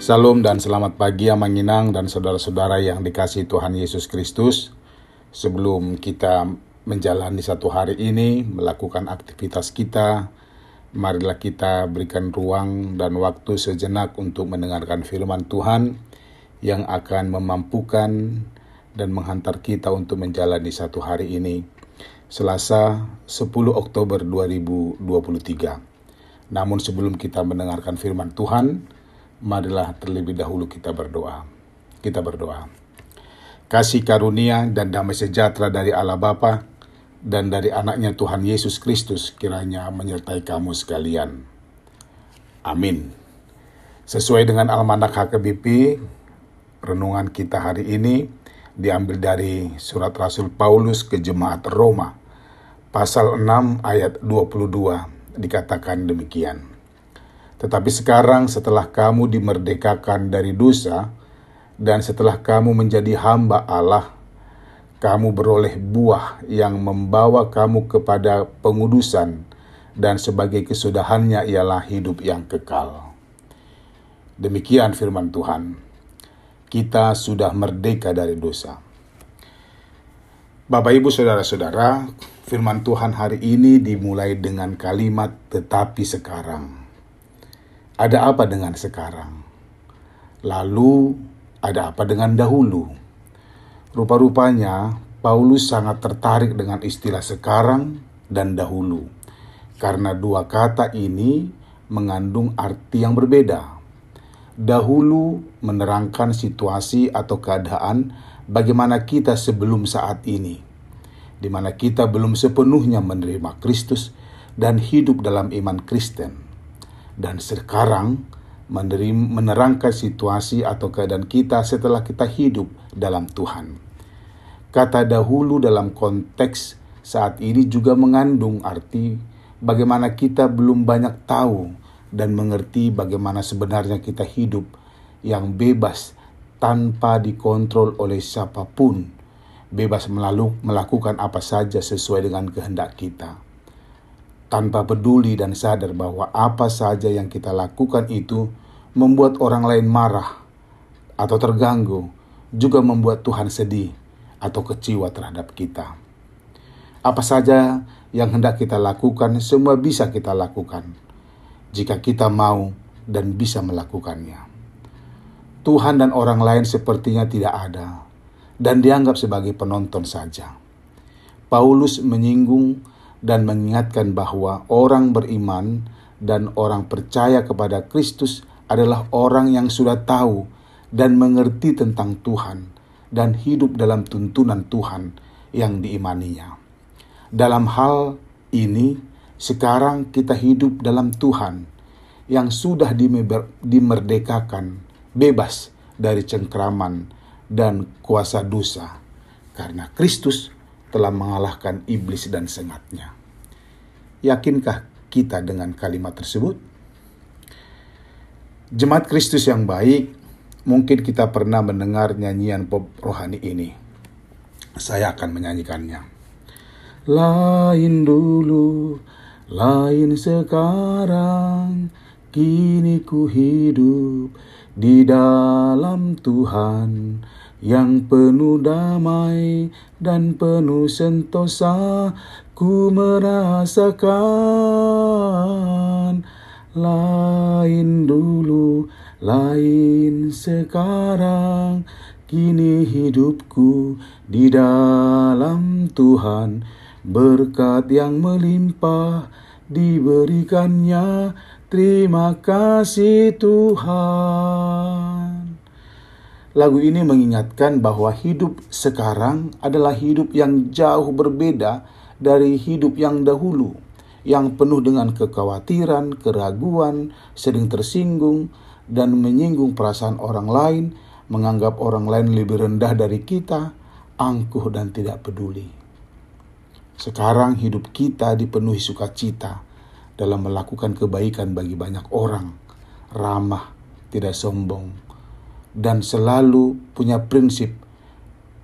Salam dan selamat pagi Amanginang dan saudara-saudara yang dikasihi Tuhan Yesus Kristus. Sebelum kita menjalani satu hari ini, melakukan aktivitas kita, marilah kita berikan ruang dan waktu sejenak untuk mendengarkan firman Tuhan yang akan memampukan dan menghantar kita untuk menjalani satu hari ini, Selasa 10 Oktober 2023. Namun sebelum kita mendengarkan firman Tuhan, marilah terlebih dahulu kita berdoa. Kita berdoa. Kasih karunia dan damai sejahtera dari Allah Bapa dan dari anaknya Tuhan Yesus Kristus kiranya menyertai kamu sekalian. Amin. Sesuai dengan Almanak HKBP, renungan kita hari ini diambil dari surat Rasul Paulus ke Jemaat Roma, pasal 6 ayat 22, dikatakan demikian. Tetapi sekarang setelah kamu dimerdekakan dari dosa dan setelah kamu menjadi hamba Allah, kamu beroleh buah yang membawa kamu kepada pengudusan dan sebagai kesudahannya ialah hidup yang kekal. Demikian firman Tuhan. Kita sudah merdeka dari dosa. Bapak, Ibu, Saudara-saudara, firman Tuhan hari ini dimulai dengan kalimat tetapi sekarang. Ada apa dengan sekarang? Lalu ada apa dengan dahulu? Rupa-rupanya Paulus sangat tertarik dengan istilah sekarang dan dahulu, karena dua kata ini mengandung arti yang berbeda. Dahulu menerangkan situasi atau keadaan bagaimana kita sebelum saat ini, di mana kita belum sepenuhnya menerima Kristus dan hidup dalam iman Kristen. Dan sekarang menerangkan situasi atau keadaan kita setelah kita hidup dalam Tuhan. Kata dahulu dalam konteks saat ini juga mengandung arti bagaimana kita belum banyak tahu dan mengerti bagaimana sebenarnya kita hidup yang bebas tanpa dikontrol oleh siapapun, bebas melakukan apa saja sesuai dengan kehendak kita. Tanpa peduli dan sadar bahwa apa saja yang kita lakukan itu membuat orang lain marah atau terganggu, juga membuat Tuhan sedih atau kecewa terhadap kita. Apa saja yang hendak kita lakukan, semua bisa kita lakukan jika kita mau dan bisa melakukannya. Tuhan dan orang lain sepertinya tidak ada dan dianggap sebagai penonton saja. Paulus menyinggung dan mengingatkan bahwa orang beriman dan orang percaya kepada Kristus adalah orang yang sudah tahu dan mengerti tentang Tuhan dan hidup dalam tuntunan Tuhan yang diimaninya. Dalam hal ini, sekarang kita hidup dalam Tuhan yang sudah dimerdekakan, bebas dari cengkraman dan kuasa dosa, karena Kristus telah mengalahkan iblis dan sengatnya. Yakinkah kita dengan kalimat tersebut? Jemaat Kristus yang baik, mungkin kita pernah mendengar nyanyian pop rohani ini. Saya akan menyanyikannya. Lain dulu, lain sekarang, kini ku hidup di dalam Tuhan yang penuh damai dan penuh sentosa, ku merasakan. Lain dulu, lain sekarang, kini hidupku di dalam Tuhan, berkat yang melimpah diberikannya, terima kasih Tuhan. Lagu ini mengingatkan bahwa hidup sekarang adalah hidup yang jauh berbeda dari hidup yang dahulu, yang penuh dengan kekhawatiran, keraguan, sering tersinggung, dan menyinggung perasaan orang lain, menganggap orang lain lebih rendah dari kita, angkuh dan tidak peduli. Sekarang hidup kita dipenuhi sukacita dalam melakukan kebaikan bagi banyak orang, ramah, tidak sombong, dan selalu punya prinsip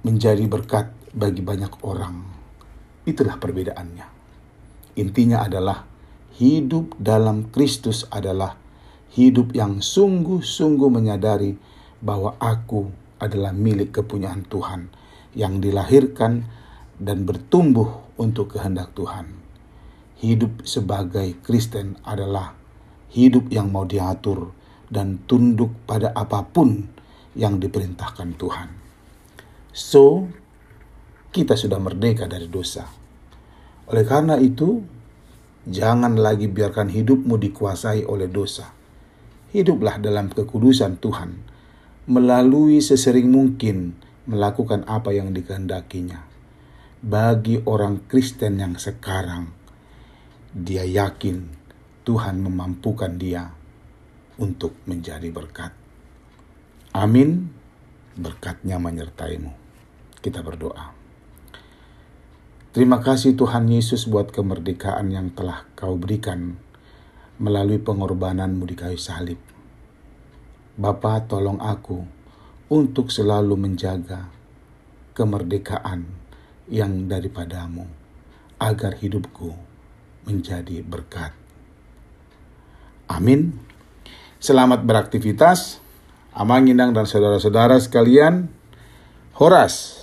menjadi berkat bagi banyak orang. Itulah perbedaannya. Intinya adalah hidup dalam Kristus adalah hidup yang sungguh-sungguh menyadari bahwa aku adalah milik kepunyaan Tuhan, yang dilahirkan dan bertumbuh untuk kehendak Tuhan. Hidup sebagai Kristen adalah hidup yang mau diatur dan tunduk pada apapun yang diperintahkan Tuhan. So, kita sudah merdeka dari dosa. Oleh karena itu, jangan lagi biarkan hidupmu dikuasai oleh dosa. Hiduplah dalam kekudusan Tuhan, melalui sesering mungkin melakukan apa yang dikehendakinya. Bagi orang Kristen yang sekarang, dia yakin Tuhan memampukan dia untuk menjadi berkat. Amin. Berkatnya menyertaimu. Kita berdoa. Terima kasih Tuhan Yesus buat kemerdekaan yang telah Kau berikan melalui pengorbananmu di kayu salib. Bapa, tolong aku untuk selalu menjaga kemerdekaan yang daripadamu, agar hidupku menjadi berkat. Amin. Selamat beraktivitas, Amang Indang dan saudara-saudara sekalian. Horas.